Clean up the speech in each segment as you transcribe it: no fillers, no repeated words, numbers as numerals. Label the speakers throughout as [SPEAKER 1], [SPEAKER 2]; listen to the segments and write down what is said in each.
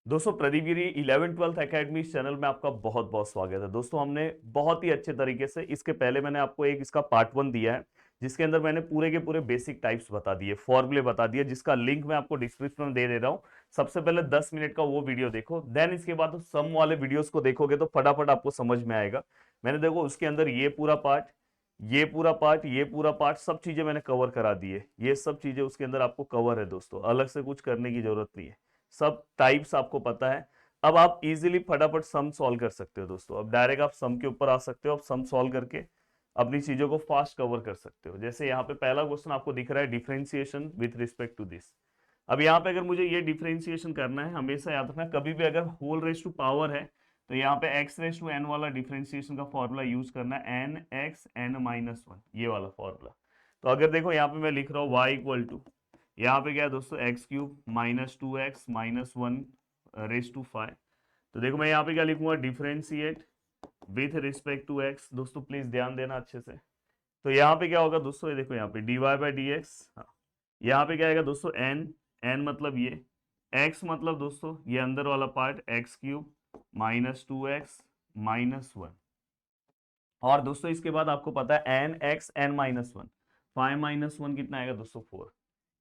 [SPEAKER 1] दोस्तों प्रदीप गिरी 11th-12th academy इस channel में आपका बहुत बहुत स्वागत है। दोस्तों हमने बहुत ही अच्छे तरीके से इसके पहले मैंने आपको एक इसका पार्ट 1 दिया है, जिसके अंदर मैंने पूरे के पूरे बेसिक टाइप्स बता दिए, फॉर्मूले बता दिए, जिसका लिंक मैं आपको डिस्क्रिप्शन में दे रहा हूँ। सबसे पहले 10 मिनट का वो वीडियो देखो, देन इसके बाद सम वाले वीडियोस को देखोगे तो फटाफट आपको समझ में आएगा। मैंने देखो उसके अंदर ये पूरा पार्ट, ये पूरा पार्ट, ये पूरा पार्ट, सब चीजें मैंने कवर करा दी है। ये सब चीजें उसके अंदर आपको कवर है दोस्तों, अलग से कुछ करने की जरूरत नहीं है। सब टाइप्स आपको पता है। अब आप इजीली फटाफट सम सॉल्व कर सकते हो दोस्तों। अब डायरेक्ट आप सम के ऊपर आ सकते हो। अब सम सॉल्व करके अपनी चीजों को फास्ट कवर कर सकते हो। जैसे यहाँ पे पहला क्वेश्चन आपको दिख रहा है, differentiation with respect to this. अब यहाँ पे अगर मुझे ये डिफरेंशिएशन करना है, हमेशा याद रखना, कभी भी अगर होल रेस टू पावर है तो यहाँ पे एक्स रेस टू एन वाला डिफरेंशिएशन का फॉर्मूला यूज करना है, n x n minus one, ये वाला फॉर्मूला। तो अगर देखो यहाँ पे मैं लिख रहा हूँ y इक्वल टू, यहाँ पे क्या है दोस्तों, x cube minus two x minus one raise to five. तो देखो मैं यहाँ पे क्या लिखूंगा, differentiate with respect to x. दोस्तों प्लीज ध्यान देना अच्छे से। तो यहाँ पे क्या होगा दोस्तों, ये देखो यहाँ पे dy बाई डी एक्स, यहाँ पे क्या आएगा दोस्तों, एन, एन मतलब ये, एक्स मतलब दोस्तों ये अंदर वाला part x cube minus two x minus one. और दोस्तों इसके बाद आपको पता है n x n minus one, five minus one कितना आएगा दोस्तों, फोर।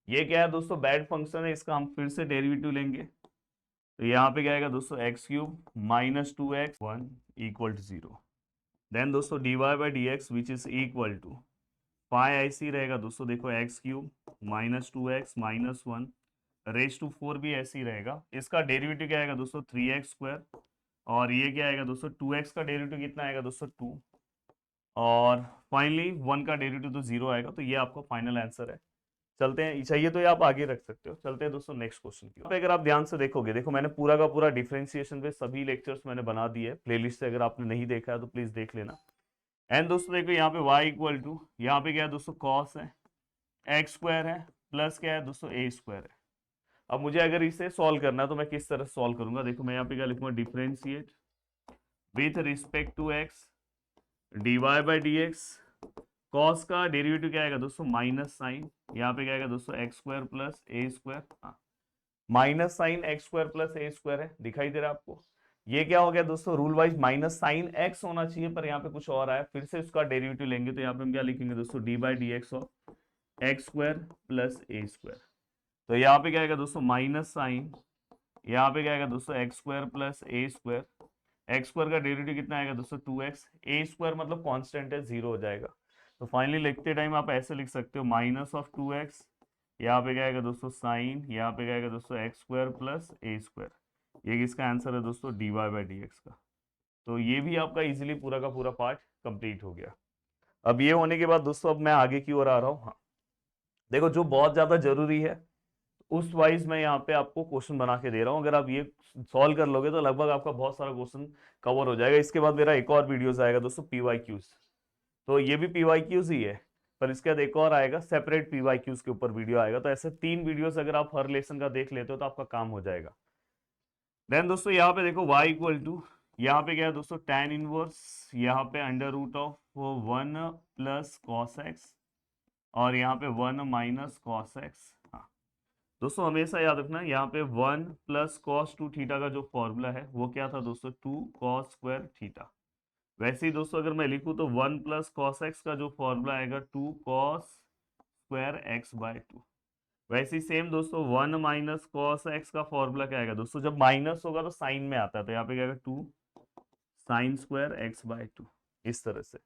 [SPEAKER 1] ये क्या है दोस्तों, बैड फंक्शन है, इसका हम फिर से डेरिवेटिव लेंगे। तो यहाँ पे क्या आएगा दोस्तों, x cube minus two x one equal to zero. Then दोस्तों D Y by D x which is equal to, five ऐसे ही रहेगा दोस्तों, देखो x cube minus two x minus one raise to four भी ऐसे ही रहेगा। इसका डेरिवेटिव क्या आएगा दोस्तों, थ्री एक्स स्क्वायर। और ये क्या आएगा दोस्तों, टू एक्स का डेरिवेटिव कितना आएगा दोस्तों, टू। और फाइनली वन का डेरिवेटिव तो जीरो आएगा। तो ये आपका फाइनल आंसर है। चलते हैं, चाहिए तो ये आप आगे रख सकते हो। चलते हैं दोस्तों नेक्स्ट क्वेश्चन की। अगर आप ध्यान से देखोगे, देखो मैंने पूरा का पूरा डिफरेंशिएशन पे सभी लेक्चर्स मैंने बना दिए प्लेलिस्ट से, अगर आपने नहीं देखा है तो प्लीज देख लेना। एंड दोस्तों देखो यहाँ पे y इक्वल टू, यहाँ पे क्या है दोस्तों, कॉस है, एक्स स्क्वायर है, प्लस क्या है दोस्तों, ए स्क्वायर है। अब मुझे अगर इसे सॉल्व करना है तो मैं किस तरह सॉल्व करूंगा, देखो मैं यहाँ पे क्या लिखूंगा, differentiate with respect to x d Y by D x. Cos का डेरिवेटिव क्या आएगा दोस्तों, माइनस साइन, यहाँ पे क्या आएगा दोस्तों, x square plus a square. हाँ, minus sine x square plus a square है, दिखाई दे रहा है आपको। ये क्या हो गया दोस्तों, rule wise minus sine x होना चाहिए, पर यहाँ पे कुछ और आया। फिर से इसका डेरिवेटिव लेंगे तो यहाँ पे हम क्या लिखेंगे दोस्तों, D by D x of x square plus a square. तो यहाँ पे क्या आएगा दोस्तों, माइनस साइन, यहाँ पे क्या आएगा दोस्तों, x square plus a square. X square का डेरिवेटिव कितना आएगा दोस्तों, टू एक्स, ए स्क्वायर मतलब कांस्टेंट है, जीरो हो जाएगा। तो फाइनली लिखते टाइम आप ऐसे लिख सकते हो, माइनस ऑफ टू एक्स, यहाँ पे क्या आएगा दोस्तों साइन, यहाँ पे क्या आएगा दोस्तों x square plus a square. ये किसका आंसर है दोस्तों, D Y by D x का। तो ये भी आपका इजीली पूरा का पूरा पार्ट कंप्लीट हो गया। अब ये होने के बाद दोस्तों अब मैं आगे की ओर आ रहा हूँ। हाँ, देखो जो बहुत ज्यादा जरूरी है उस वाइज मैं यहाँ पे आपको क्वेश्चन बना के दे रहा हूँ। अगर आप ये सॉल्व कर लोगे तो लगभग आपका बहुत सारा क्वेश्चन कवर हो जाएगा। इसके बाद मेरा एक और वीडियोस आएगा दोस्तों, पीवाईक्यूज। तो ये भी पीवाईक्यूज ही है, पर इसके बाद एक और आएगा सेपरेट पीवाईक्यूज के ऊपर वीडियो आएगा। तो ऐसे तीन वीडियोस अगर आप हर लेसन का देख लेते हो तो आपका काम हो जाएगा। देन दोस्तों यहाँ पे देखो y इक्वल टू, यहाँ पे क्या है दोस्तों, tan इनवर्स, यहाँ पे under root of one plus cos x, और यहाँ पे वन माइनस कॉस एक्स। हाँ दोस्तों हमेशा याद रखना, यहाँ पे one plus cos two theta का जो फॉर्मूला है वो क्या था दोस्तों, टू कॉस स्क्वायर थीटा। वैसे ही दोस्तों अगर मैं लिखूँ तो वन प्लस कॉस एक्स का जो फॉर्मूला आएगा, two cos square x by two. वैसे ही सेम दोस्तों वन माइनस कॉस एक्स का फॉर्मूला क्या आएगा दोस्तों, जब माइनस होगा तो साइन में आता है, तो यहाँ पे क्या आएगा, two sine square x by two, इस तरह से।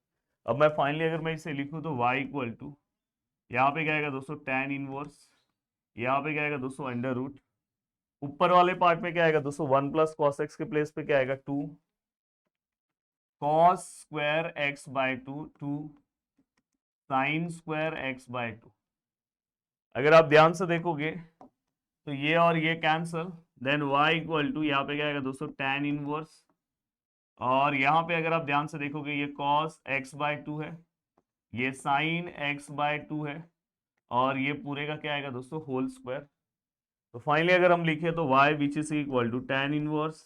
[SPEAKER 1] अब मैं फाइनली अगर मैं इसे लिखूँ तो y इक्वल टू, यहाँ पे क्या आएगा दोस्तों, tan इनवर्स, यहाँ पे क्या आएगा दोस्तों, अंडर रूट, ऊपर वाले पार्ट में क्या आएगा दोस्तों, वन प्लस कॉस एक्स के प्लेस पे क्या आएगा, two cos square x by two, two sine square x by two. अगर आप ध्यान से देखोगे तो ये और ये cancel. Then y equal to, यहाँ पे क्या आएगा दोस्तों, tan इनवर्स, और यहाँ पे अगर आप ध्यान से देखोगे ये cos x बाय टू है, ये sin x बाय टू है, और ये पूरे का क्या आएगा दोस्तों, होल स्क्वायर। तो फाइनली अगर हम लिखे तो y which is equal to tan inverse,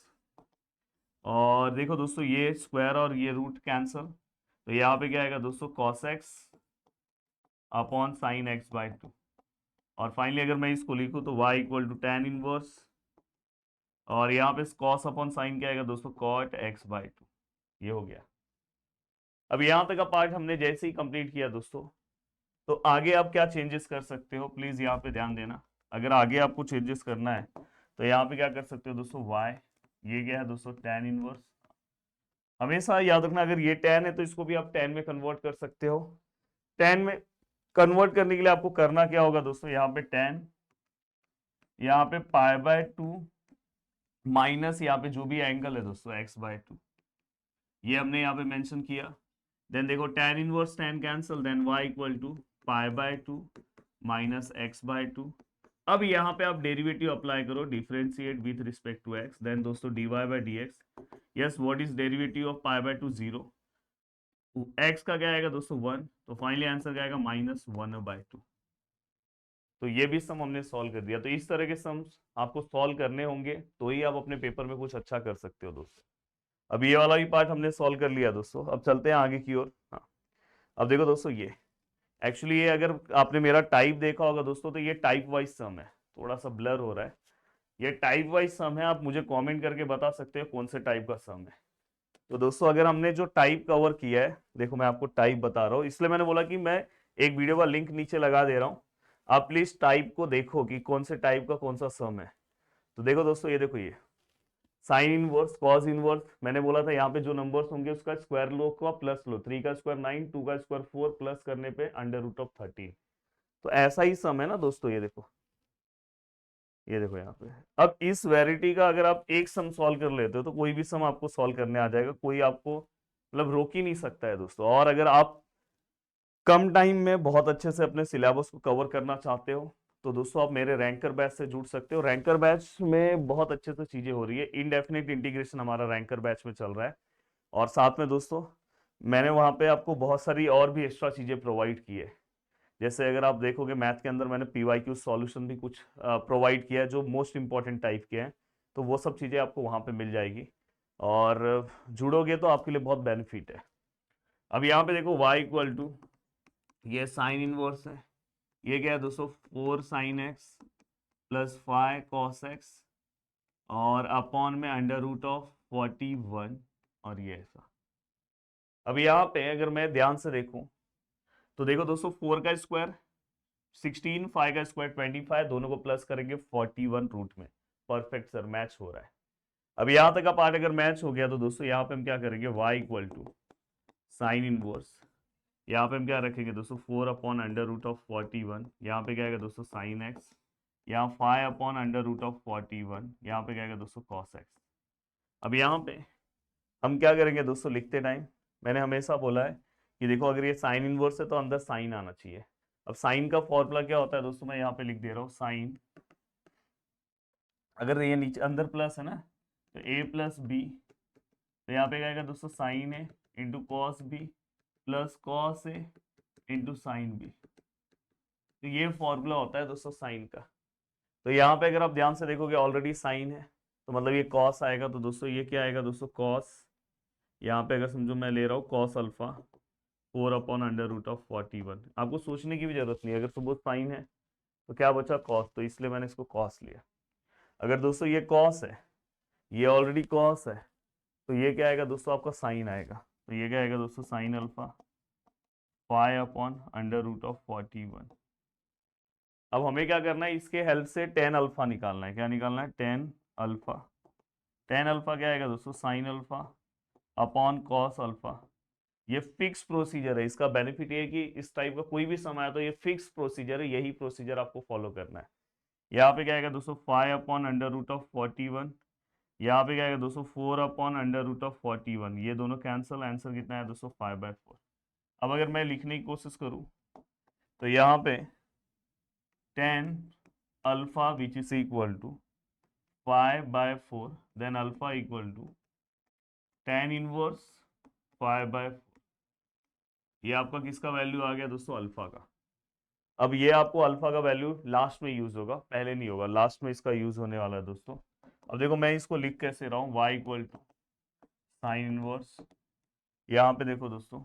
[SPEAKER 1] और देखो दोस्तों ये स्क्वायर और ये रूट कैंसल, तो यहाँ पे क्या आएगा दोस्तों, cos x upon sin x by two. और फाइनली अगर मैं इसको लिखूं तो y equal to tan inverse और यहाँ पे कॉस अपॉन साइन क्या आएगा दोस्तों, कॉट एक्स बाय 2। ये हो गया। अब यहाँ तक का पार्ट हमने जैसे ही कंप्लीट किया दोस्तों, तो आगे आप क्या चेंजेस कर सकते हो, प्लीज यहाँ पे ध्यान देना। अगर आगे आपको चेंजेस करना है तो यहाँ पे क्या कर सकते हो दोस्तों, y, ये क्या है दोस्तों, tan इनवर्स। हमेशा याद रखना, अगर ये tan है तो इसको भी आप tan में कन्वर्ट कर सकते हो। tan में कन्वर्ट करने के लिए आपको करना क्या होगा दोस्तों, यहाँ पे tan, यहाँ पे पाई बाय 2 माइनस यहाँ पे जो भी एंगल है दोस्तों x बाय 2, ये हमने यहाँ पे मेंशन किया। देन देखो tan inverse tan cancel, then y equal to pi by 2 minus x by 2। अब यहाँ पे आप डेरिवेटिव अप्लाई करो, differentiate with respect to x, then दोस्तों dy by dx। Yes, what is derivative of pi by 2, 0। x का क्या आएगा दोस्तों, 1, तो फाइनली आंसर क्या आएगा, -1/2। तो ये भी सम हमने सॉल्व कर दिया। तो इस तरह के सम्स आपको सॉल्व करने होंगे तो ही आप अपने पेपर में कुछ अच्छा कर सकते हो दोस्तों। अब ये वाला भी पार्ट हमने सॉल्व कर लिया दोस्तों, अब चलते हैं आगे की ओर। हाँ, अब देखो दोस्तों, ये एक्चुअली ये अगर आपने मेरा टाइप देखा होगा दोस्तों, तो ये टाइप वाइज सम है, थोड़ा सा ब्लर हो रहा है। ये टाइप वाइज सम है, आप मुझे कमेंट करके बता सकते हो कौन से टाइप का सम है। तो दोस्तों अगर हमने जो टाइप कवर किया है, देखो मैं आपको टाइप बता रहा हूँ, इसलिए मैंने बोला कि मैं एक वीडियो का लिंक नीचे लगा दे रहा हूँ, आप प्लीज टाइप को देखो कि कौन से टाइप का कौन सा सम है। तो देखो दोस्तों, ये देखो, ये साइन इनवर्स, कॉस इनवर्स, मैंने बोला था यहाँ पे जो नंबर्स होंगे उसका स्क्वायर लो का प्लस लो, 3 का स्क्वायर 9, 2 का स्क्वायर 4, प्लस करने पे √13। तो ऐसा ही सम है ना दोस्तों, ये देखो, ये देखो यहाँ पे। अब इस वेरिटी का अगर आप एक सम सॉल्व कर लेते हो तो कोई भी सम आपको सॉल्व करने आ जाएगा, कोई आपको मतलब रोक ही नहीं सकता है दोस्तों। और अगर आप कम टाइम में बहुत अच्छे से अपने सिलेबस को कवर करना चाहते हो तो दोस्तों आप मेरे रैंकर बैच से जुड़ सकते हो। रैंकर बैच में बहुत अच्छे से चीजें हो रही है, इनडेफिनेट इंटीग्रेशन हमारा रैंकर बैच में चल रहा है। और साथ में दोस्तों मैंने वहां पे आपको बहुत सारी और भी एक्स्ट्रा चीजें प्रोवाइड की है। जैसे अगर आप देखोगे मैथ के अंदर मैंने PYQ सॉल्यूशन भी कुछ प्रोवाइड किया है जो मोस्ट इंपॉर्टेंट टाइप के हैं, तो वो सब चीजें आपको वहां पे मिल जाएगी। और जुड़ोगे तो आपके लिए बहुत बेनिफिट है। अब यहाँ पे देखो y इक्वल टू, ये साइन इनवर्स है, ये क्या है दोस्तों, 4 sin x plus 5 cos x, और अपॉन में √41, और ये ऐसा। अब यहाँ पे अगर मैं ध्यान से देखूं तो देखो दोस्तों, 4 का स्क्वायर 16, 5 का स्क्वायर 25, दोनों को प्लस करेंगे 41 रूट में। परफेक्ट सर, मैच हो रहा है। अब यहाँ तक का पार्ट अगर मैच हो गया तो दोस्तों यहाँ पे हम क्या करेंगे, y equal to sine inverse, यहाँ पे हम क्या रखेंगे दोस्तों, 4/√41, यहाँ पे क्या आएगा दोस्तों साइन एक्स, यहाँ 5/√41, यहाँ पे क्या आएगा दोस्तों कॉस एक्स। अब यहाँ पे हम क्या करेंगे दोस्तों, लिखते टाइम मैंने हमेशा बोला है कि देखो अगर ये साइन इनवर्स है तो अंदर साइन आना चाहिए। अब साइन का फॉर्मूला क्या होता है दोस्तों, मैं यहाँ पे लिख दे रहा हूँ, साइन, अगर ये नीचे अंदर प्लस है ना, तो a प्लस बी, तो यहाँ पे क्या आएगा दोस्तों, sine a into cos b plus cos a into sine b. तो ये फॉर्मूला होता है दोस्तों साइन का। तो यहाँ पे अगर आप ध्यान से देखोगे ऑलरेडी साइन है, तो मतलब ये कॉस आएगा, तो दोस्तों ये क्या आएगा दोस्तों, कॉस, यहाँ पे अगर समझो मैं ले रहा हूँ कॉस अल्फा 4/√41। आपको सोचने की भी जरूरत नहीं है, अगर सपोज साइन है तो क्या बचा, कॉस, तो इसलिए मैंने इसको कॉस लिया। अगर दोस्तों ये कॉस है, ये ऑलरेडी कॉस है, तो ये क्या आएगा दोस्तों, आपका साइन आएगा। तो ये क्या आएगा दोस्तों, साइन अल्फा 5/√41। अब हमें क्या करना है, इसके हेल्प से टेन अल्फा निकालना है। क्या निकालना है, टेन अल्फा। टेन अल्फा क्या आएगा दोस्तों, sine alpha upon cos alpha. ये फिक्स प्रोसीजर है, इसका बेनिफिट ये है कि इस टाइप का कोई भी समय आया तो ये फिक्स प्रोसीजर है, यही प्रोसीजर आपको फॉलो करना है। यहाँ पे क्या आएगा दोस्तों, 5/√41, यहाँ पे क्या आएगा दोस्तों, 4/√41, ये दोनों कैंसिल, आंसर कितना है दोस्तों, 5/4। अब अगर मैं लिखने की कोशिश करूं तो यहाँ पे tan alpha which is equal to 5/4, then alpha equal to tan inverse 5/4। ये आपका किसका वैल्यू आ गया दोस्तों, अल्फा का। अब ये आपको अल्फा का वैल्यू लास्ट में यूज होगा, पहले नहीं होगा, लास्ट में इसका यूज होने वाला है दोस्तों। अब देखो मैं इसको लिख कैसे रहा हूँ, y equal to sine inverse, यहाँ पे देखो दोस्तों,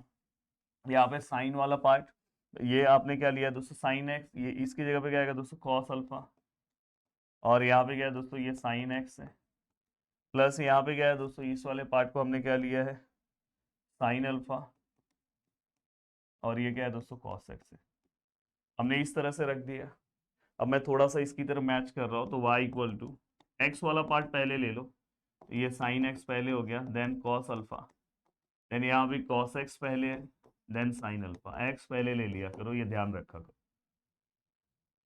[SPEAKER 1] यहाँ पे साइन वाला पार्ट, ये आपने क्या लिया दोस्तों, साइन एक्स, ये इसकी जगह पे क्या आएगा दोस्तों, कॉस अल्फा, और यहाँ पे क्या है दोस्तों, ये साइन एक्स है, प्लस यहाँ पे क्या है दोस्तों, इस वाले पार्ट को हमने क्या लिया है, साइन अल्फा, और ये क्या है दोस्तों, कॉस एक्स है। हमने इस तरह से रख दिया। अब मैं थोड़ा सा इसकी तरह मैच कर रहा हूँ, तो y इक्वल टू एक्स वाला पार्ट पहले ले लो, तो ये साइन एक्स पहले हो गया, देन कॉस अल्फा, देन यहाँ भी कॉस एक्स पहले है, देन साइन अल्फा, एक्स पहले ले लिया करो, ये ध्यान रखा करो।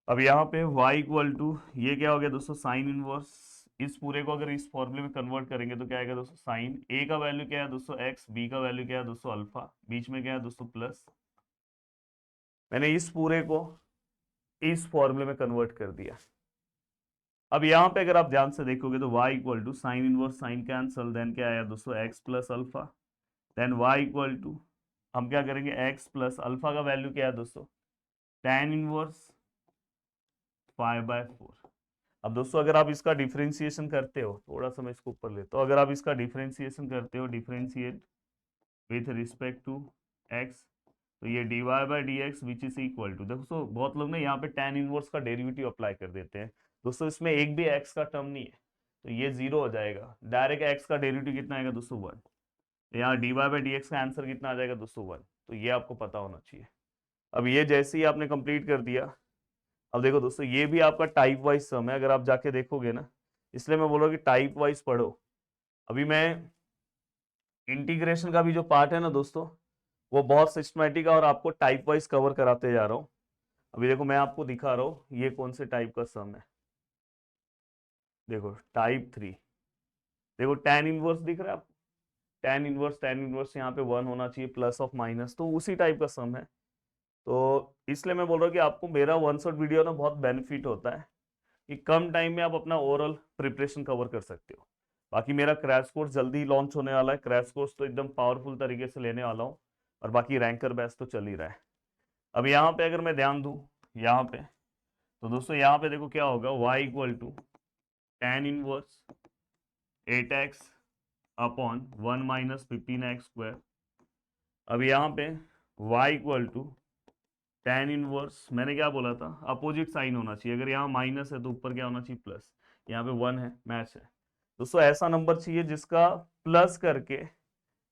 [SPEAKER 1] अब यहाँ पे y इक्वल टू ये क्या हो गया दोस्तों, साइन इनवर्स। इस पूरे को अगर इस फॉर्मूले में कन्वर्ट करेंगे तो क्या आएगा दोस्तों, साइन a का वैल्यू क्या है दोस्तों एक्स, b का वैल्यू क्या है दोस्तों अल्फा, बीच में क्या है दोस्तों प्लस। मैंने इस पूरे को इस फॉर्मूले में कन्वर्ट कर दिया। अब यहाँ पे अगर आप ध्यान से देखोगे तो y equal to sine inverse, sine cancel, then क्या आया दोस्तों x plus alpha, then y equal to हम क्या करेंगे, x प्लस अल्फा का वैल्यू क्या है दोस्तों, tan इनवर्स 5/4। अब दोस्तों अगर आप इसका डिफरेंशिएशन करते हो, थोड़ा सा मैं इसको ऊपर लेता हूँ, अगर आप इसका डिफरेंशिएशन करते हो, differentiate with respect to x, तो ये dy by D x which is equal to, दोस्तों बहुत लोग ना यहाँ पे tan इनवर्स का डेरिवेटिव अप्लाई कर देते हैं। दोस्तों इसमें एक भी x का टर्म नहीं है, तो ये 0 हो जाएगा। डायरेक्ट x का डेरिवेटिव कितना आएगा दोस्तों 1, तो यहाँ dy बाई डी एक्स का आंसर कितना आ जाएगा दोस्तों 1, तो ये आपको पता होना चाहिए। अब ये जैसे ही आपने कंप्लीट कर दिया, अब देखो दोस्तों ये भी आपका टाइप वाइज सम है, अगर आप जाके देखोगे ना, इसलिए मैं बोल रहा हूँ कि टाइप वाइज पढ़ो। अभी मैं इंटीग्रेशन का भी जो पार्ट है ना दोस्तों, वो बहुत सिस्टमेटिक है और आपको टाइप वाइज कवर कराते जा रहा हूँ। अभी देखो मैं आपको दिखा रहा हूँ ये कौन से टाइप का सम है। देखो टाइप 3, देखो tan इनवर्स दिख रहा है आपको, tan इनवर्स यहाँ पे 1 होना चाहिए, प्लस ऑफ माइनस, तो उसी टाइप का सम है। तो इसलिए मैं बोल रहा हूँ कि आपको मेरा वन शॉट वीडियो ना बहुत बेनिफिट होता है कि कम टाइम में आप अपना ओवरऑल प्रिपरेशन कवर कर सकते हो। बाकी मेरा क्रैश कोर्स जल्दी लॉन्च होने वाला है, क्रैश कोर्स तो एकदम पावरफुल तरीके से लेने वाला हूँ, और बाकी रैंकर बैच तो चल ही रहा है। अब यहाँ पे अगर मैं ध्यान दूँ यहाँ पे, तो दोस्तों यहाँ पे देखो क्या होगा, y equal to tan inverse 8x upon 1 minus 15x²। अब यहाँ पे y equal to tan inverse, मैंने क्या बोला था, अपोजिट साइन होना चाहिए, अगर यहाँ माइनस है तो ऊपर क्या होना चाहिए प्लस, यहाँ पे 1 है, मैच है। दोस्तों ऐसा नंबर चाहिए जिसका प्लस करके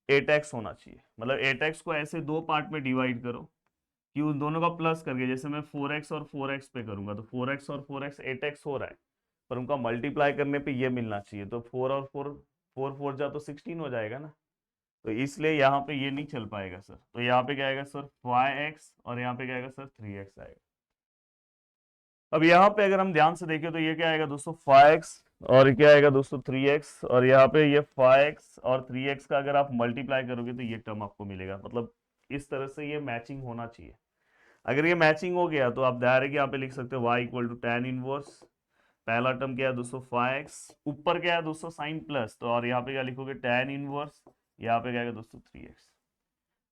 [SPEAKER 1] 8x होना चाहिए, मतलब 8x को ऐसे दो पार्ट में डिवाइड करो कि उन दोनों का प्लस करके, जैसे मैं 4x और 4x पे करूंगा तो 4x और 4x 8x हो रहा है, पर उनका मल्टीप्लाई करने पे ये मिलना चाहिए, तो 4 और 4 4 4 जा तो 16 हो जाएगा ना, तो इसलिए यहाँ पे ये नहीं चल पाएगा सर। तो यहाँ पे क्या आएगा सर 5x, और यहाँ पे क्या आएगा सर 3x आएगा। अब यहाँ पे अगर हम ध्यान से देखें तो ये क्या आएगा दोस्तों 5x, और क्या आएगा दोस्तों 3x, और यहाँ पे ये 5x और 3x का अगर आप मल्टीप्लाई करोगे तो ये टर्म आपको मिलेगा। मतलब इस तरह से ये मैचिंग होना चाहिए। अगर ये मैचिंग हो गया तो आप डायरेक्ट यहाँ पे लिख सकते हो y equal to tan inverse, पहला टर्म क्या है दोस्तों 5x, ऊपर क्या है दोस्तों साइन प्लस, तो और यहाँ पे क्या लिखोगे tan इनवर्स, यहाँ पे क्या आएगा दोस्तों 3x।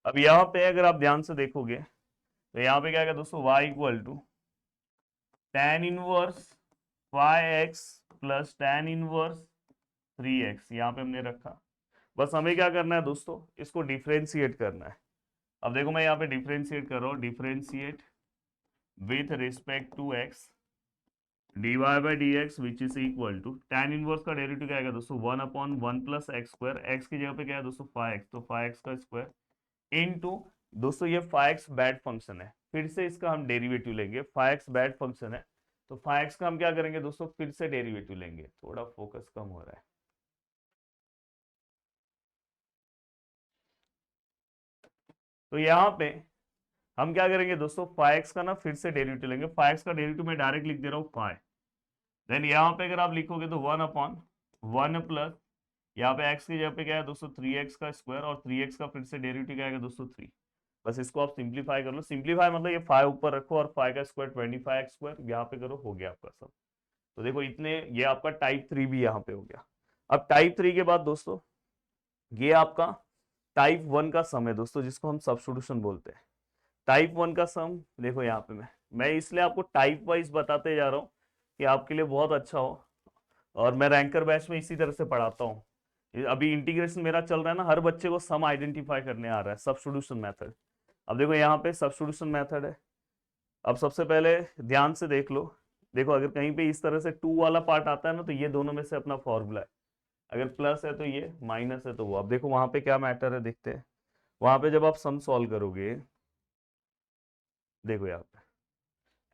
[SPEAKER 1] अब यहाँ पे अगर आप ध्यान से देखोगे तो यहाँ पे क्या आएगा दोस्तों y equal to tan inverse 5x plus tan inverse 3x, यहाँ पे हमने रखा। बस हमें क्या करना है दोस्तों, इसको डिफरेंशिएट करना है। अब देखो मैं यहाँ पे डिफरेंशिएट कर रहा हूँ, differentiate with respect to x dy by D x which is equal to tan inverse का डेरिवेटिव क्या आएगा दोस्तों 1 अपॉन 1 प्लस x², x की जगह पे क्या है दोस्तों 5x, तो 5x का स्क्वायर इनटू, दोस्तों ये 5x बैड फंक्शन है, फिर से इसका हम डेरिवेटिव लेंगे। 5x बैड फंक्शन है तो 5x का हम क्या करेंगे दोस्तों, फिर से डेरिवेटिव लेंगे। थोड़ा फोकस कम हो रहा है। तो यहाँ पे हम क्या करेंगे दोस्तों, 5x का ना फिर से डेरिवेटिव लेंगे। 5x का डेरिवेटिव मैं डायरेक्ट लिख दे रहा हूँ 5, देन यहाँ पे अगर आप लिखोगे तो 1 अपॉन 1 प्लस, यहाँ पे x की जगह पे क्या है दोस्तों 3x का स्क्वायर, और 3x का फिर से डेरिवेटिव क्या आएगा दोस्तों 3। बस इसको आप सिंप्लीफाई कर लो। सिंप्लीफाई मतलब ये 5 ऊपर रखो और 5 का स्क्वायर 25x² यहाँ पे करो, हो गया आपका सब। तो देखो इतने, ये आपका टाइप 3 भी यहाँ पे हो गया। अब टाइप 3 के बाद दोस्तों ये आपका टाइप 1 का सम है दोस्तों, जिसको हम सब्स्टिट्यूशन बोलते हैं। टाइप 1 का सम देखो यहाँ पे मैं इसलिए आपको टाइप वाइज बताते जा रहा हूँ कि आपके लिए बहुत अच्छा हो, और मैं रैंकर बैच में इसी तरह से पढ़ाता हूँ। अभी इंटीग्रेशन मेरा चल रहा है ना, हर बच्चे को सम आइडेंटिफाई करने आ रहा है, सब्स्टिट्यूशन मेथड। अब देखो यहाँ पे सब्स्टिट्यूशन मेथड है। अब सबसे पहले ध्यान से देख लो, देखो अगर कहीं पे इस तरह से 2 वाला पार्ट आता है ना, तो ये दोनों में से अपना फॉर्मूला है। अगर प्लस है तो ये, माइनस है तो वो। अब देखो वहां पे क्या मैटर है, देखते हैं। वहां पे जब आप सम सॉल्व करोगे, देखो यहाँ पे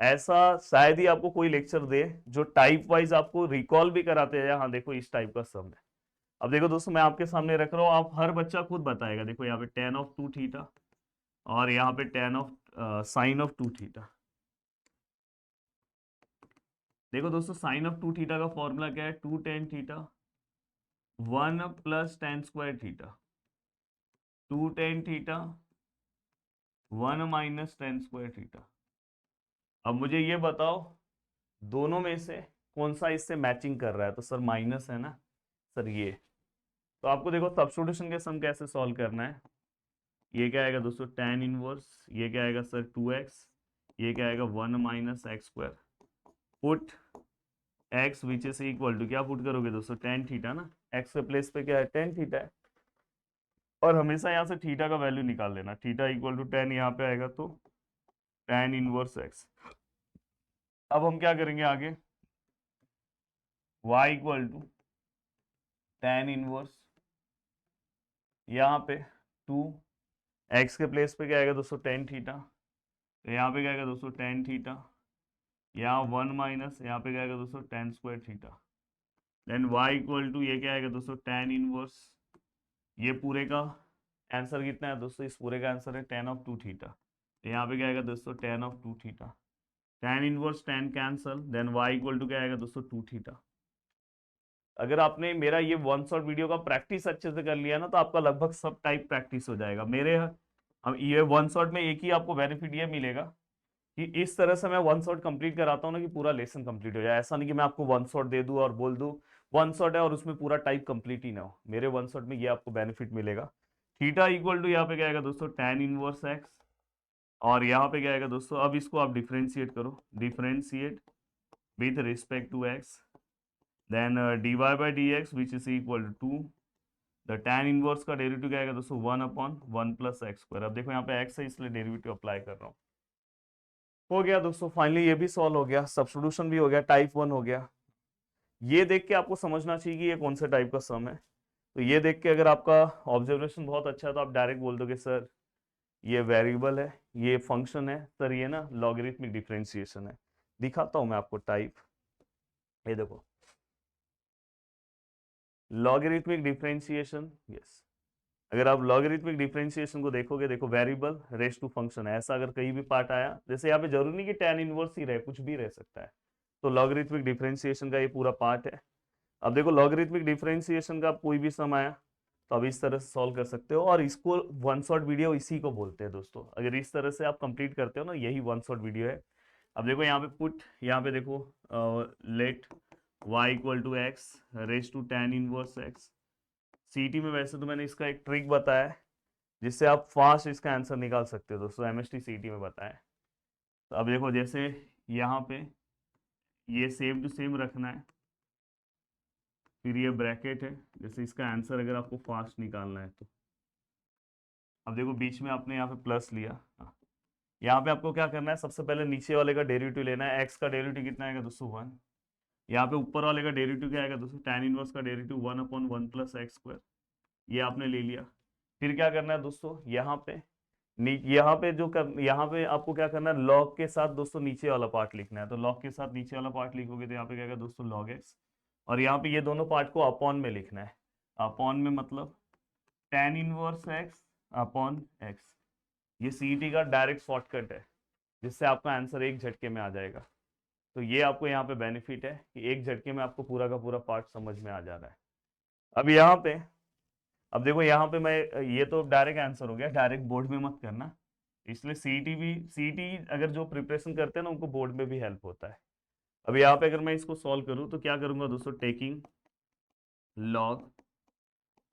[SPEAKER 1] ऐसा शायद ही आपको कोई लेक्चर दे जो टाइप वाइज आपको रिकॉल भी कराते हैं, हाँ देखो इस टाइप का सम है। अब देखो दोस्तों मैं आपके सामने रख रहा हूँ, आप हर बच्चा खुद बताएगा। देखो यहाँ पे टेन ऑफ टू थीटा और यहाँ पे tan of sine of two theta. देखो दोस्तों साइन ऑफ टू थीटा का फॉर्मूला क्या है, two tan theta 1 + tan² theta, two tan theta 1 - tan²थीटा। अब मुझे ये बताओ दोनों में से कौन सा इससे मैचिंग कर रहा है, तो सर माइनस है ना सर ये। तो आपको देखो सब्स्टिट्यूशन के सम कैसे सॉल्व करना है। ये क्या आएगा दोस्तों, tan इनवर्स, ये क्या आएगा सर 2x, ये क्या आएगा 1 - x²। Put x which is equal to, क्या पुट करोगे दोस्तों, tan थीटा ना, x के प्लेस पे क्या है tan थीटा है, और हमेशा यहाँ से थीटा का वैल्यू निकाल लेना। थीटा इक्वल टू tan यहाँ पे आएगा तो tan इनवर्स x। अब हम क्या करेंगे आगे, y equal to tan inverse यहाँ पे 2, x के प्लेस पे क्या आएगा दोस्तों tan थीटा, तो यहाँ पे क्या आएगा दोस्तों tan थीटा, यहाँ 1 - यहाँ पे क्या आएगा दोस्तों tan² theta. Then y equal to ये क्या आएगा दोस्तों tan इनवर्स, ये पूरे का आंसर कितना है दोस्तों, इस पूरे का आंसर है tan ऑफ टू थीटा। तो यहाँ पे क्या आएगा दोस्तों tan of two theta, tan inverse tan cancel, then y equal to क्या आएगा दोस्तों 2 थीटा। अगर आपने मेरा ये वन शॉट वीडियो का प्रैक्टिस अच्छे से कर लिया ना, तो आपका लगभग सब टाइप प्रैक्टिस हो जाएगा। मेरे हम ये वन शॉट में एक ही आपको बेनिफिट ये मिलेगा कि इस तरह से मैं वन शॉट कंप्लीट कराता हूँ ना कि पूरा लेसन कंप्लीट हो जाए। ऐसा नहीं कि मैं आपको वन शॉट दे दूं और बोल दूं वन शॉट है और उसमें पूरा टाइप कंप्लीट ही ना हो। मेरे वन शॉट में ये आपको बेनिफिट मिलेगा। थीटा इक्वल टू यहाँ पे क्या आएगा दोस्तों tan इनवर्स एक्स, और यहाँ पे क्या आएगा दोस्तों, अब इसको आप डिफ्रेंशिएट करो, differentiate with respect to x, then dy by D x which is equal to the tan inverse का डेरिवेटिव क्या आएगा दोस्तों 1/1 + x²। अब देखो यहाँ पे x है इसलिए डेरिवेटिव अप्लाई कर रहा हूँ। हो गया दोस्तों, फाइनली ये भी सॉल्व हो गया, सब्स्टिट्यूशन भी हो गया, टाइप 1 हो गया। ये देख के आपको समझना चाहिए कि ये कौन से टाइप का सम है। तो ये देख के अगर आपका ऑब्जर्वेशन बहुत अच्छा है तो आप डायरेक्ट बोल दोगे सर ये वेरिएबल है, ये फंक्शन है, सर ये ना लॉगरिथमिक डिफरेंशिएशन है। दिखाता हूं मैं आपको टाइप, ये देखो लॉगरिथमिक डिफरेंशिएशन, यस। अगर आप लॉगरिथमिक डिफरेंशिएशन को देखोगे, देखो वेरिएबल रेस टू फंक्शन है, ऐसा अगर कहीं भी पार्ट आया, जैसे यहाँ पे जरूरी नहीं कि tan इनवर्स ही रहे, कुछ भी रह सकता है। तो लॉगरिथमिक डिफरेंशिएशन का ये पूरा पार्ट है। अब देखो लॉगरिथमिक डिफरेंशिएशन का कोई भी सम आया तो आप इस तरह से सॉल्व कर सकते हो, और इसको वन शॉट वीडियो इसी को बोलते हैं दोस्तों। अगर इस तरह से आप कंप्लीट करते हो ना, यही वन शॉट वीडियो है। अब देखो यहाँ पे पुट, यहाँ पे देखो let y equal to x raise to tan inverse x. सीटी में वैसे तो मैंने इसका एक ट्रिक बताया है जिससे आप फास्ट इसका आंसर निकाल सकते हो दोस्तों, एमएसटी सीटी में बताया है। तो अब देखो जैसे यहाँ पे ये सेम टू सेम रखना है, फिर ये ब्रैकेट है, जैसे इसका आंसर अगर आपको फास्ट निकालना है तो। अब देखो बीच में आपने यहाँ पे प्लस लिया, यहाँ पे आपको क्या करना है, सबसे पहले नीचे वाले का डेरिवेटिव लेना है। एक्स का डेरिवेटिव कितना आएगा दोस्तों 1। यहाँ पे ऊपर वाले का डेरिवेटिव क्या आएगा दोस्तों, tan इनवर्स का डेरिवेटिव 1/1 + x²। ये आपने ले लिया। फिर क्या करना है दोस्तों, यहाँ पे यहाँ पे यहाँ पे आपको क्या करना है, लॉग के साथ दोस्तों नीचे वाला पार्ट लिखना है। तो लॉग के साथ नीचे वाला पार्ट लिखोगे तो यहाँ पे क्या आएगा दोस्तों log x, और यहाँ पे ये दोनों पार्ट को अपॉन में लिखना है। अपॉन में मतलब tan inverse x upon x। ये सीईटी का डायरेक्ट शॉर्टकट है जिससे आपका आंसर एक झटके में आ जाएगा। तो ये आपको यहाँ पे बेनिफिट है कि एक झटके में आपको पूरा का पूरा पार्ट समझ में आ जा रहा है। अब यहाँ पे, अब देखो यहाँ पे मैं, ये तो डायरेक्ट आंसर हो गया, डायरेक्ट बोर्ड में मत करना। इसलिए सीईटी अगर जो प्रिपरेशन करते हैं ना उनको बोर्ड में भी हेल्प होता है। अब यहाँ पे अगर मैं इसको सॉल्व करूँ तो क्या करूंगा दोस्तों, taking log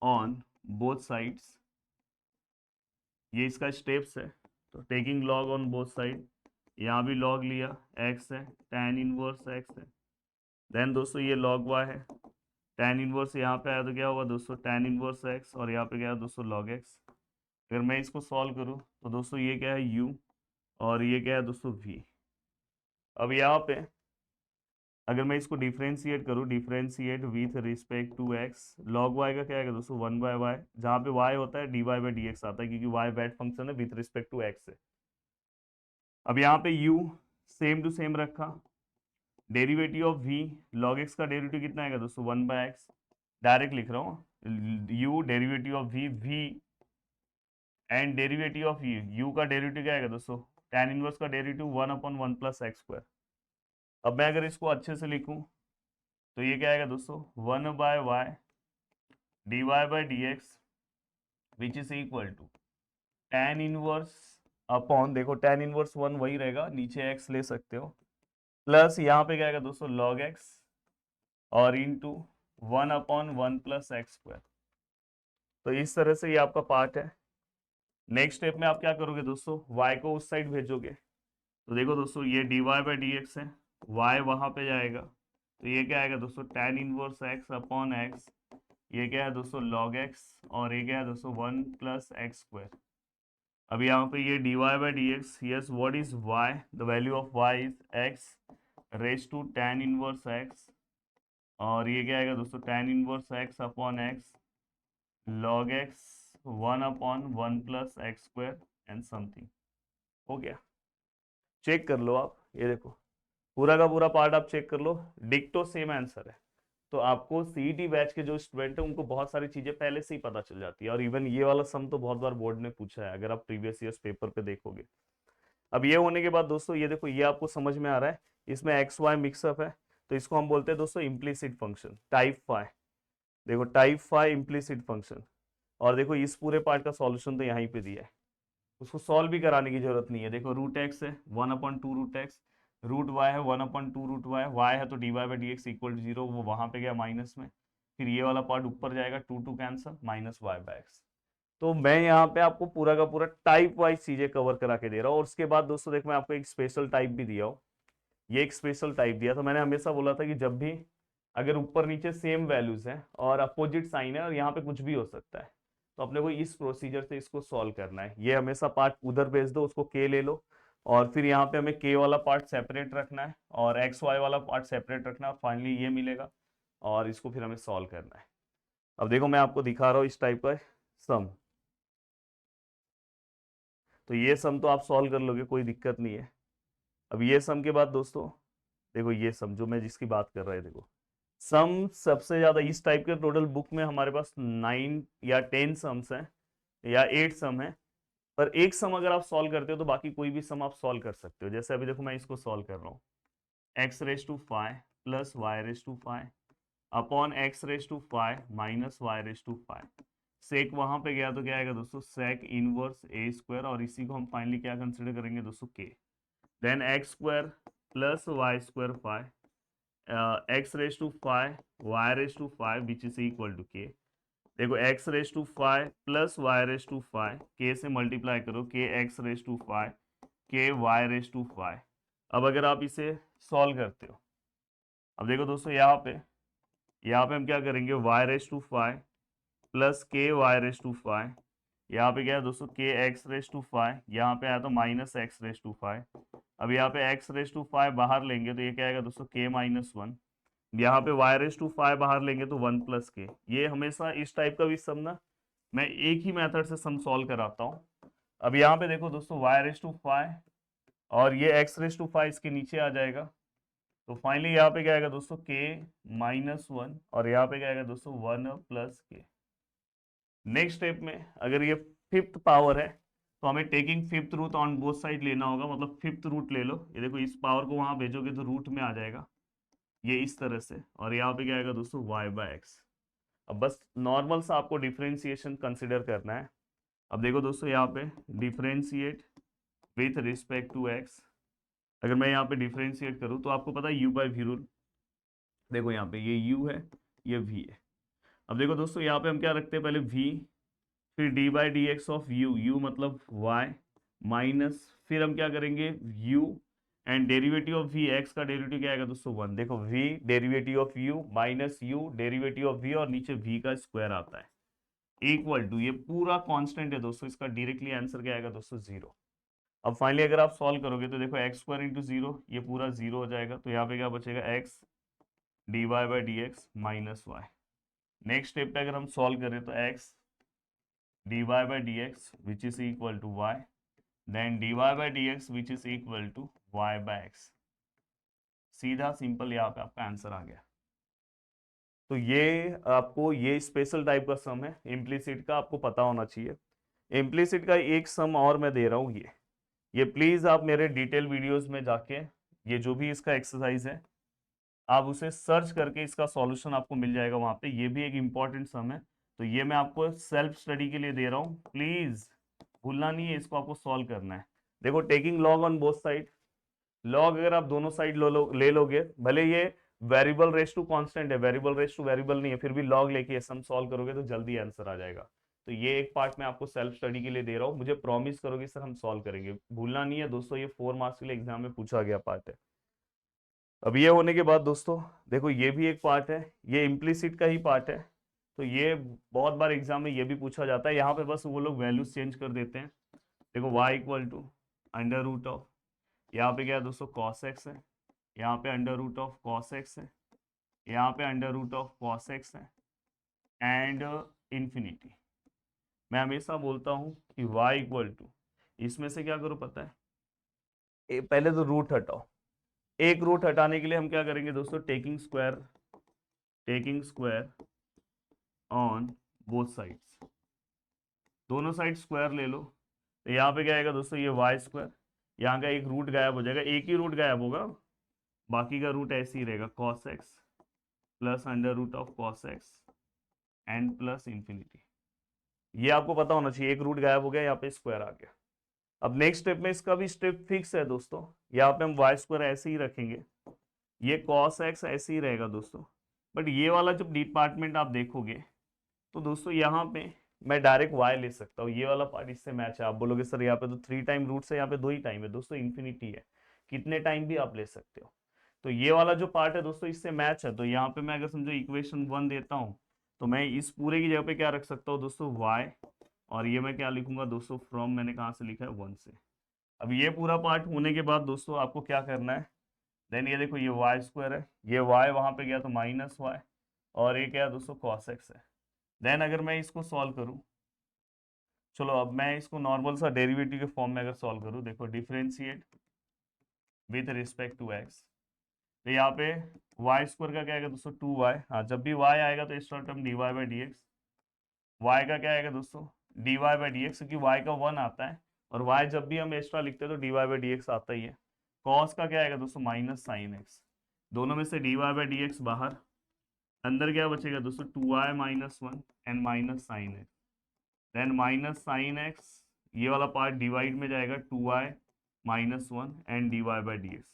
[SPEAKER 1] on both sides, ये इसका स्टेप्स है। तो taking log on both side, यहाँ भी लॉग लिया, एक्स है, tan इनवर्स एक्स है, देन दोस्तों ये log y है, tan इनवर्स यहाँ पे आया तो क्या होगा दोस्तों tan इनवर्स x, और यहाँ पे क्या है दोस्तों log x। अगर मैं इसको सॉल्व करूँ तो दोस्तों ये क्या है u, और ये क्या है दोस्तों v। अब यहाँ पे अगर मैं इसको डिफ्रेंशिएट करूँ, differentiate with respect to x, log y का क्या आएगा दोस्तों 1/y, जहाँ पे y होता है dy/dx आता है क्योंकि y वेट फंक्शन है विथ रिस्पेक्ट टू एक्स है। अब यहाँ पे u सेम टू सेम रखा, derivative of v, log x का डेरिवेटिव कितना आएगा दोस्तों 1/x, डायरेक्ट लिख रहा हूँ, u derivative of v and derivative of u का डेरिवेटिव क्या आएगा दोस्तों, tan इनवर्स का डेरिवेटिव 1/1 प्लस एक्स स्क्वायर। अब मैं अगर इसको अच्छे से लिखूं तो ये क्या आएगा दोस्तों 1/y dy/dx which is equal to tan inverse upon, देखो tan इनवर्स 1 वही रहेगा, नीचे x ले सकते हो, प्लस यहाँ पे क्या आएगा दोस्तों log x और इंटू 1/1 प्लस एक्स स्क्वायर। तो इस तरह से ये आपका पार्ट है। नेक्स्ट स्टेप में आप क्या करोगे दोस्तों, y को उस साइड भेजोगे, तो देखो दोस्तों ये dy/dx है, y वहां पे जाएगा, तो ये क्या आएगा दोस्तों tan inverse x upon x, ये क्या है दोस्तों log x और ये क्या है दोस्तों 1 प्लस एक्स स्क्वायर। अब यहाँ पे ये dy/dx, yes what is y, the value of y is x raise to tan inverse x, और ये क्या आएगा दोस्तों tan inverse x upon x log x 1/1 plus x square and something. हो गया, चेक कर लो आप, ये देखो पूरा का पूरा पार्ट आप चेक कर लो, डिक्टो सेम आंसर है। तो आपको सीईटी बैच के जो स्टूडेंट है उनको बहुत सारी चीजें पहले से ही पता चल जाती है, और इवन ये वाला सम तो बहुत बार बोर्ड ने पूछा है अगर आप प्रीवियस ईयर्स पेपर पे देखोगे। अब ये होने के बाद दोस्तों ये देखो, ये आपको समझ में आ रहा है, इसमें एक्स वाई मिक्सअप है, तो इसको हम बोलते हैं दोस्तों इम्प्लीसिट फंक्शन, टाइप फाई। देखो टाइप फाई इम्प्लीसिट फंक्शन, और देखो इस पूरे पार्ट का सॉल्यूशन तो यहीं पे दिया है, उसको सॉल्व भी कराने की जरूरत नहीं है। देखो रूट एक्स है 1/2 रूट एक्स, रूट वाई है 1/2 रूट वाई, वाई है तो dy/dx इक्वल टू 0, वो वहां पे गया माइनस में, फिर ये वाला पार्ट ऊपर जाएगा 2 कैंसल माइनस y/x। तो मैं यहाँ पे आपको पूरा का पूरा टाइप वाइज चीजें कवर करा के दे रहा हूँ। और उसके बाद दोस्तों देखो मैं आपको एक स्पेशल टाइप भी दिया हूँ, ये एक स्पेशल टाइप दिया था। मैंने हमेशा बोला था कि जब भी अगर ऊपर नीचे सेम वैल्यूज हैं और अपोजिट साइन है और यहाँ पे कुछ भी हो सकता है, तो अपने को इस प्रोसीजर से इसको सॉल्व करना है। ये हमेशा पार्ट उधर भेज दो, उसको के ले लो, और फिर यहाँ पे हमें के वाला पार्ट सेपरेट रखना है और एक्स वाई वाला पार्ट सेपरेट रखना है, और फाइनली ये मिलेगा, और इसको फिर हमें सॉल्व करना है। अब देखो मैं आपको दिखा रहा हूँ इस टाइप का सम, तो ये सम तो आप सॉल्व कर लोगे, कोई दिक्कत नहीं है। अब ये सम के बाद दोस्तों देखो, ये सम जो मैं जिसकी बात कर रहा है, देखो सम सबसे ज्यादा इस टाइप के टोटल बुक में हमारे पास 9 या 10 सम्स हैं या 8 सम है, पर एक सम अगर आप सॉल्व करते हो तो बाकी कोई भी सम आप सॉल्व कर सकते हो। जैसे अभी देखो मैं इसको सॉल्व कर रहा हूँ, x⁵ plus y⁵ upon x⁵ minus y⁵। सेक वहां पे गया तो क्या आएगा दोस्तों सेक इनवर्स ए स्क्वायर, और इसी को हम फाइनली क्या कंसिडर करेंगे दोस्तों के, then x² plus y² x⁵ which is equal to k. देखो x⁵ प्लस y⁵ के से मल्टीप्लाई करो, के x⁵ के y⁵। अब अगर आप इसे सॉल्व करते हो, अब देखो दोस्तों यहाँ पे हम क्या करेंगे y⁵ प्लस के y⁵, यहाँ पे क्या है दोस्तों के x⁵, यहाँ पे आया तो माइनस x⁵। अब यहाँ पे x⁵ बाहर लेंगे तो ये क्या आएगा दोस्तों k-1, यहाँ पे y⁵ बाहर लेंगे तो 1 प्लस के। ये हमेशा इस टाइप का भी सम ना मैं एक ही मेथड से सम सॉल्व कराता हूँ। अब यहाँ पे देखो दोस्तों y⁵ और ये x⁵ इसके नीचे आ जाएगा, तो फाइनली यहाँ पे क्या आएगा दोस्तों k-1, और यहाँ पे क्या आएगा दोस्तों 1 प्लस के। नेक्स्ट स्टेप में अगर ये फिफ्थ पावर है तो हमें taking fifth root on both side लेना होगा, मतलब फिफ्थ रूट ले लो। ये देखो इस पावर को वहां भेजोगे तो रूट में आ जाएगा ये इस तरह से, और यहाँ पे क्या आएगा दोस्तों y/x। अब बस नॉर्मल सा आपको डिफरेंशिएशन कंसिडर करना है। अब देखो दोस्तों यहाँ पे differentiate with respect to x, अगर मैं यहाँ पे डिफरेंशिएट करूँ तो आपको पता है u/v रूल। देखो यहाँ पे ये u है, ये v है। अब देखो दोस्तों यहाँ पे हम क्या रखते हैं, पहले v, फिर d/dx ऑफ u मतलब y, माइनस फिर हम क्या करेंगे u and derivative of v, x का डेरिवेटिव क्या आएगा दोस्तों 1। देखो v derivative of u minus u derivative of v, और नीचे v का स्क्वायर आता है, इक्वल टू, ये पूरा कांस्टेंट है दोस्तों, इसका डायरेक्टली आंसर क्या आएगा दोस्तों 0। अब फाइनली अगर आप सॉल्व करोगे तो देखो x² इंटू 0, ये पूरा 0 हो जाएगा, तो यहाँ पे क्या बचेगा x dy by D x minus y. Next step पे अगर हम सॉल्व करें तो x dy by D x which is equal to y, then dy by D x which is equal to y by x. सीधा simple यहाँ पे आपका answer आ गया। तो ये आपको ये स्पेशल टाइप का सम है, इम्प्लीसिट का आपको पता होना चाहिए। इम्प्लीसिट का एक सम और मैं दे रहा हूँ, ये प्लीज आप मेरे डिटेल वीडियोस में जाके ये जो भी इसका एक्सरसाइज है आप उसे सर्च करके इसका सॉल्यूशन आपको मिल जाएगा वहां पे। ये भी एक इंपॉर्टेंट सम है, तो ये मैं आपको सेल्फ स्टडी के लिए दे रहा हूँ, प्लीज भूलना नहीं है, इसको आपको सॉल्व करना है। देखो taking log on both side, log अगर आप दोनों साइड ले लोगे, भले ये वेरिएबल रेस टू कांस्टेंट है, वेरिएबल रेस टू वेरिएबल नहीं है, फिर भी लॉग लेके सम सॉल्व करोगे तो जल्दी आंसर आ जाएगा। तो ये एक पार्ट मैं आपको सेल्फ स्टडी के लिए दे रहा हूँ, मुझे प्रॉमिस करोगे सर हम सॉल्व करेंगे, भूलना नहीं है दोस्तों, ये 4 मार्क्स के लिए एग्जाम में पूछा गया पार्ट है। अब ये होने के बाद दोस्तों देखो ये भी एक पार्ट है, ये इम्प्लीसिट का ही पार्ट है, तो ये बहुत बार एग्जाम में ये भी पूछा जाता है। यहाँ पे बस वो लोग वैल्यूज चेंज कर देते हैं। देखो y equal to under root of, यहाँ पे क्या है दोस्तों cos x है, यहाँ पे under root of cos x है, यहाँ पे under root of cos x है, एंड इन्फिनिटी। मैं हमेशा बोलता हूँ कि y इक्वल टू, इसमें से क्या करो पता है, पहले तो रूट हटाओ। एक रूट हटाने के लिए हम क्या करेंगे दोस्तों, taking square on both sides, दोनों साइड स्क्वायर ले लो। तो यहाँ पे क्या आएगा दोस्तों, ये वाई स्क्वायर, यहाँ का एक रूट गायब हो जाएगा, एक ही रूट गायब होगा, बाकी का रूट ऐसे ही रहेगा, cos x plus under root of cos x and plus infinity. ये आपको पता होना चाहिए, एक रूट गायब हो गया, यहाँ पे स्क्वायर आ गया। अब नेक्स्ट स्टेप में इसका भी स्टेप फिक्स है दोस्तों, यहाँ पे हम वाई स्क्वायर ऐसे ही रखेंगे, ये cos x ऐसे ही रहेगा दोस्तों। बट ये वाला जब डिपार्टमेंट आप देखोगे तो दोस्तों यहाँ पे मैं डायरेक्ट y ले सकता हूँ, ये वाला पार्ट इससे मैच है। आप बोलोगे सर यहाँ पे तो 3 टाइम रूट है, यहाँ पे 2 ही टाइम है, दोस्तों इन्फिनिटी है, कितने टाइम भी आप ले सकते हो। तो ये वाला जो पार्ट है दोस्तों इससे मैच है, तो यहाँ पे मैं अगर समझो इक्वेशन 1 देता हूँ तो मैं इस पूरे की जगह पे क्या रख सकता हूँ दोस्तों, y, और ये मैं क्या लिखूंगा दोस्तों, फ्रॉम मैंने कहाँ से लिखा है 1 से। अब ये पूरा पार्ट होने के बाद दोस्तों आपको क्या करना है, देन ये देखो ये वाई स्क्वायर है, ये y वहां पे गया तो माइनस वाई, और ये क्या है दोस्तों cos x है। देन अगर मैं इसको सॉल्व करूं, चलो अब मैं इसको नॉर्मल सा डेरिवेटिव के फॉर्म में अगर सॉल्व करूं, देखो differentiate with respect to x, तो यहाँ पे वाई स्क्वायर का क्या आएगा दोस्तों 2y, हाँ जब भी y आएगा तो extra term dy by D x, y का क्या आएगा दोस्तों dy बाई डी एक्स, क्योंकि y का 1 आता है, और y जब भी हम एक्स्ट्रा लिखते हैं तो dy बाई डी एक्स आता ही है। cos का क्या आएगा दोस्तों माइनस साइन x, दोनों में से dy बाई डी एक्स बाहर, अंदर क्या बचेगा दोस्तों 2y minus 1 and minus sine x, then minus sine x, ये वाला पार्ट डिवाइड में जाएगा 2y minus 1 and dy by D x.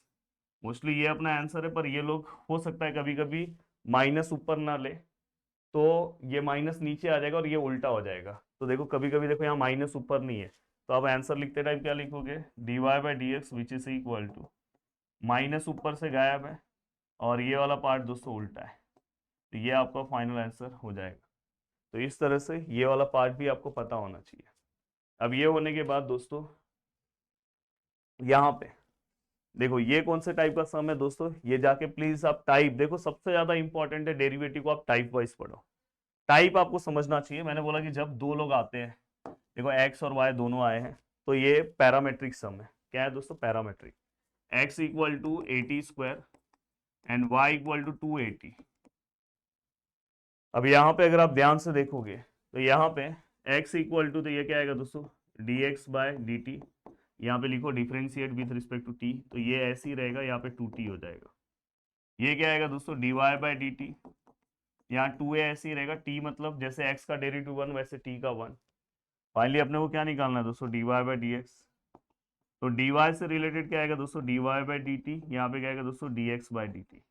[SPEAKER 1] Mostly ये अपना आंसर है, पर ये लोग हो सकता है कभी कभी माइनस ऊपर ना ले तो ये माइनस नीचे आ जाएगा और ये उल्टा हो जाएगा। तो देखो कभी कभी देखो यहाँ माइनस ऊपर नहीं है, तो आप आंसर लिखते टाइम क्या लिखोगे, dy by D x which is equal to, minus ऊपर से गायब है और ये वाला पार्ट दोस्तों उल्टा है, तो ये आपका फाइनल आंसर हो जाएगा। तो इस तरह से ये वाला पार्ट भी आपको पता होना चाहिए। अब ये होने के बाद दोस्तों यहाँ पे देखो ये कौन से टाइप का सम है दोस्तों, ये जाके प्लीज आप टाइप देखो, सबसे ज्यादा इंपॉर्टेंट है डेरिवेटिव को आप टाइप वाइज पढ़ो, टाइप आपको समझना चाहिए। मैंने बोला कि जब दो लोग आते हैं, देखो एक्स और वाई दोनों आए हैं, तो ये पैरामेट्रिक सम है। क्या है दोस्तों, parametric, x equal to 80 square and y equal to 280। अब यहाँ पे अगर आप ध्यान से देखोगे तो यहाँ पे x इक्वल टू, तो ये क्या आएगा दोस्तों dx बाय डी टी, यहाँ पे लिखो differentiate with respect to t, तो ये ऐसे ही रहेगा, यहाँ पे 2t हो जाएगा। ये क्या आएगा दोस्तों dy बाय डी टी, यहाँ 2a ऐसे ही रहेगा, t मतलब जैसे x का डेरिवेटिव 1 वैसे t का 1। फाइनली अपने को क्या निकालना है दोस्तों, dy बाय डी एक्स, तो dy से रिलेटेड क्या आएगा दोस्तों dy बाय डी टी, यहाँ पे क्या आएगा दोस्तों dx by d t.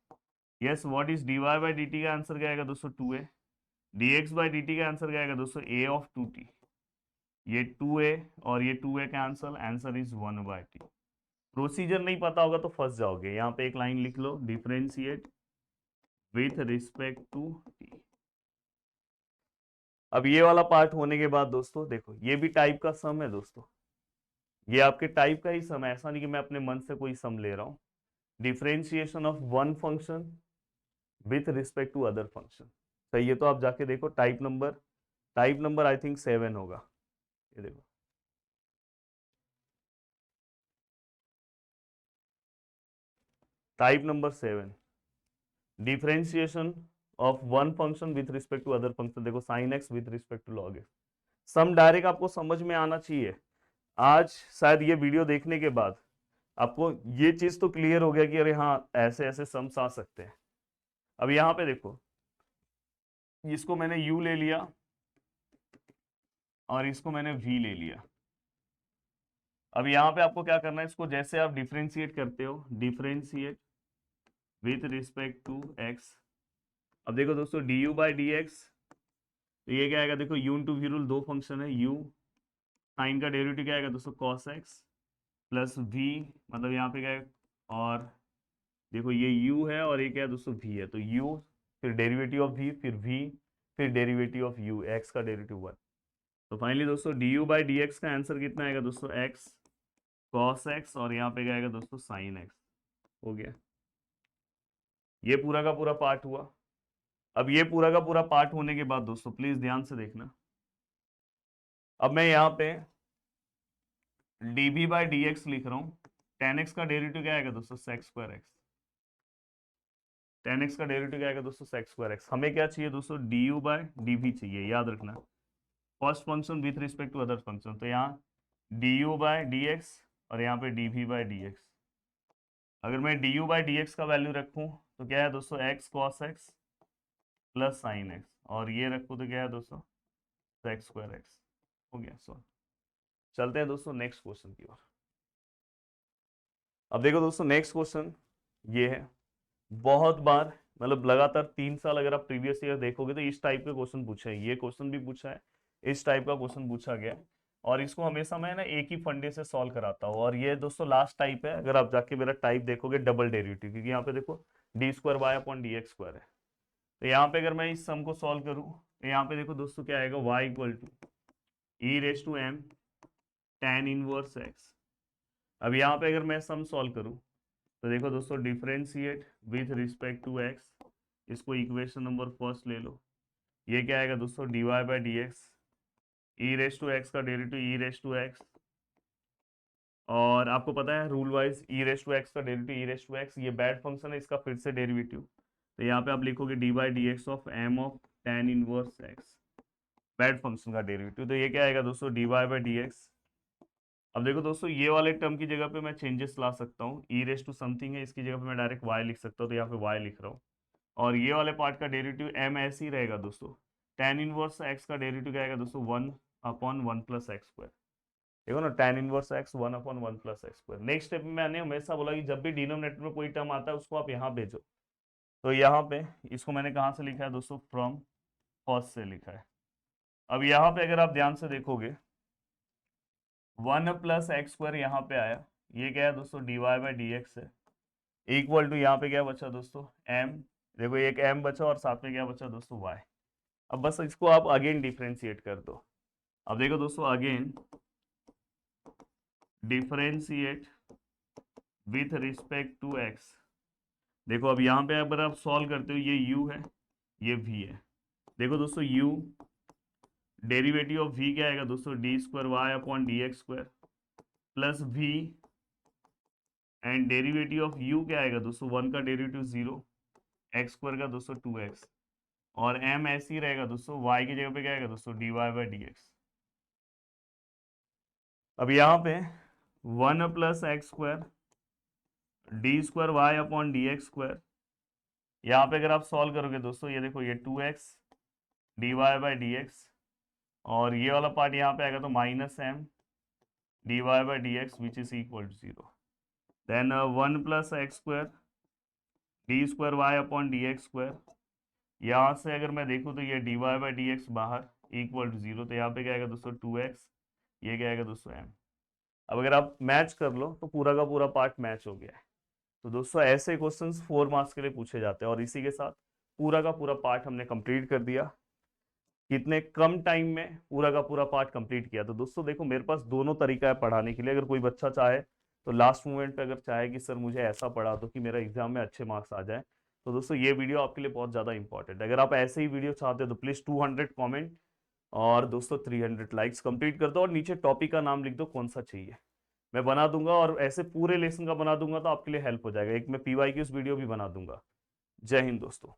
[SPEAKER 1] Yes, what is dy by d t का आंसर क्या आएगा दोस्तों 2a, dx by d t का आंसर क्या आएगा दोस्तों a ऑफ 2t, ये 2a और ये 2a cancel, answer is 1 by T. Procedure नहीं पता होगा तो फंस जाओगे, यहाँ पे एक लाइन लिख लो, differentiate with respect to t। अब ये वाला पार्ट होने के बाद दोस्तों देखो ये भी टाइप का सम है दोस्तों, ये आपके टाइप का ही सम है, ऐसा नहीं कि मैं अपने मन से कोई सम ले रहा हूँ। Differentiation of one function with respect to other function. सही है, तो आप जाके देखो टाइप नंबर आई थिंक 7 होगा, ये देखो। Type number 7, differentiation of one function with respect to other function. देखो sine x with respect to log x. Some direct आपको समझ में आना चाहिए। आज शायद ये वीडियो देखने के बाद आपको ये चीज तो क्लियर हो गया कि अरे हाँ ऐसे ऐसे सम्स आ सकते हैं। अब यहां पे देखो, इसको मैंने u ले लिया और इसको मैंने v ले लिया। अब यहाँ पे आपको क्या करना है, इसको जैसे आप डिफरेंशिएट करते हो, differentiate with respect to x। अब देखो दोस्तों d u by D x, तो ये क्या आएगा, देखो u इंटू वी रूल, दो फंक्शन है, u साइन का डेरिवेटिव क्या आएगा दोस्तों कॉस x प्लस v, मतलब यहाँ पे क्या है, और देखो ये u है और ये क्या है दोस्तों v है, तो u फिर डेरिवेटिव ऑफ v, फिर v, फिर डेरिवेटिव ऑफ u, x का डेरिवेटिव 1। तो फाइनली दोस्तों d u by D x का आंसर कितना आएगा दोस्तों, x cos x, और यहाँ पे क्या आएगा दोस्तों साइन x। हो गया, ये पूरा का पूरा पार्ट हुआ। अब ये पूरा का पूरा पार्ट होने के बाद दोस्तों प्लीज ध्यान से देखना, अब मैं यहाँ पे dv बाई डी एक्स लिख रहा हूँ। tan x का डेरिवेटिव क्या आएगा दोस्तों, sec square x। tan x का डेरिवेटिव क्या आएगा दोस्तों, sec स्क्वायर x। हमें क्या चाहिए दोस्तों, du बाई dv चाहिए, याद रखना, first function with respect to other function. तो यहाँ du बाई डी एक्स और यहाँ पे dv बाई डी एक्स। अगर मैं du बाई डी एक्स का वैल्यू रखूँ तो क्या है दोस्तों, x cos x plus sign x, और ये रखूँ तो क्या है दोस्तों, sec स्क्वायर x। हो गया सॉल्व। चलते हैं दोस्तों नेक्स्ट क्वेश्चन की ओर। अब देखो दोस्तों नेक्स्ट क्वेश्चन ये है, बहुत बार मतलब लगातार 3 साल अगर आप प्रीवियस ईयर देखोगे तो इस टाइप के क्वेश्चन पूछे हैं, ये क्वेश्चन भी पूछा है, इस टाइप का क्वेश्चन पूछा गया है, और इसको हमेशा मैं ना एक ही फंडे से सॉल्व कराता हूँ। और ये दोस्तों लास्ट टाइप है, अगर आप जाके मेरा टाइप देखोगे डबल डेरिवेटिव, क्योंकि यहाँ पे देखो d square y upon d x square है। तो यहाँ पे अगर मैं इस सम को सॉल्व करूँ तो यहाँ पे देखो दोस्तों क्या आएगा, y equal to e raise to m tan inverse x। अब यहाँ पे अगर मैं सम सॉल्व करूँ तो देखो दोस्तों differentiate with respect to x, इसको इक्वेशन नंबर फर्स्ट ले लो। ये क्या आएगा दोस्तों, D Y by D X, e raise to x का derivative e raise to x, और आपको पता है rule wise e raise to x का derivative e raise to x, ये बैड फंक्शन है, इसका फिर से डेरिवेटिव। तो यहाँ पे आप लिखोगे d by D x of m of tan inverse x, bad function का डेरिवेटिव। तो ये क्या आएगा दोस्तों, D Y by D x. अब देखो दोस्तों ये वाले टर्म की जगह पे मैं चेंजेस ला सकता हूँ, ई रेस टू समथिंग है, इसकी जगह पे मैं डायरेक्ट y लिख सकता हूँ, तो यहाँ पे y लिख रहा हूँ। और ये वाले पार्ट का डेरिवेटिव m ऐसे ही रहेगा दोस्तों, tan इनवर्स x का डेरिवेटिव क्या आएगा दोस्तों, 1/1 प्लस एक्स स्क्वायर। देखो ना, tan inverse x 1/1 plus x square. Next step में मैंने हमेशा बोला कि जब भी डिनोमिनेटर में कोई टर्म आता है उसको आप यहाँ भेजो। तो यहाँ पे इसको मैंने कहाँ से लिखा है दोस्तों, फ्रॉम फर्स्ट से लिखा है। अब यहाँ पे अगर आप ध्यान से देखोगे 1 प्लस एक्स स्क्वायर यहाँ पे आया, ये क्या है दोस्तों, D Y by D x है, इक्वल टू यहाँ पे क्या बचा दोस्तों, m। देखो एक m बचा और साथ में क्या बचा दोस्तों, y। अब बस इसको आप अगेन डिफरेंशिएट कर दो। अब देखो दोस्तों again differentiate with respect to x। देखो अब यहाँ पे अगर आप सॉल्व करते हो, ये u है, ये v है। देखो दोस्तों u डेरिवेटिव ऑफ v क्या आएगा दोस्तों, d square y upon d x square plus v, and derivative of u क्या आएगा दोस्तों, 1 का डेरिवेटिव 0, एक्स स्क्वायर का दोस्तों 2x, और m ऐसे ही रहेगा दोस्तों, y की जगह पे क्या आएगा दोस्तों, D Y by D x. अब यहाँ पे 1 plus x square d square y upon d x square, यहाँ पे अगर आप सॉल्व करोगे दोस्तों, ये देखो ये 2x d Y by D x, और ये वाला पार्ट यहाँ पे आएगा तो minus m d Y by D x which is equal to 0। Then 1 plus x square d square y upon d x square, यहाँ से अगर मैं देखूँ तो ये d Y by D x बाहर इक्वल टू 0, तो यहाँ पे क्या आएगा दोस्तों 2x, ये क्या आएगा दोस्तों m। अब अगर आप मैच कर लो तो पूरा का पूरा पार्ट मैच हो गया है। तो दोस्तों ऐसे क्वेश्चंस 4 मार्क्स के लिए पूछे जाते हैं, और इसी के साथ पूरा का पूरा पार्ट हमने कंप्लीट कर दिया। कितने कम टाइम में पूरा का पूरा पार्ट कंप्लीट किया। तो दोस्तों देखो मेरे पास दोनों तरीका है पढ़ाने के लिए। अगर कोई बच्चा चाहे तो लास्ट मोमेंट पे अगर चाहे कि सर मुझे ऐसा पढ़ा दो कि मेरा एग्जाम में अच्छे मार्क्स आ जाए, तो दोस्तों ये वीडियो आपके लिए बहुत ज़्यादा इंपॉर्टेंट है। अगर आप ऐसे ही वीडियो चाहते हो तो प्लीज़ 200 कमेंट और दोस्तों 300 लाइक्स कंप्लीट कर दो और नीचे टॉपिक का नाम लिख दो कौन सा चाहिए, मैं बना दूंगा। और ऐसे पूरे लेसन का बना दूंगा तो आपके लिए हेल्प हो जाएगा। एक मैं पीवाई की उस वीडियो भी बना दूंगा। जय हिंद दोस्तों।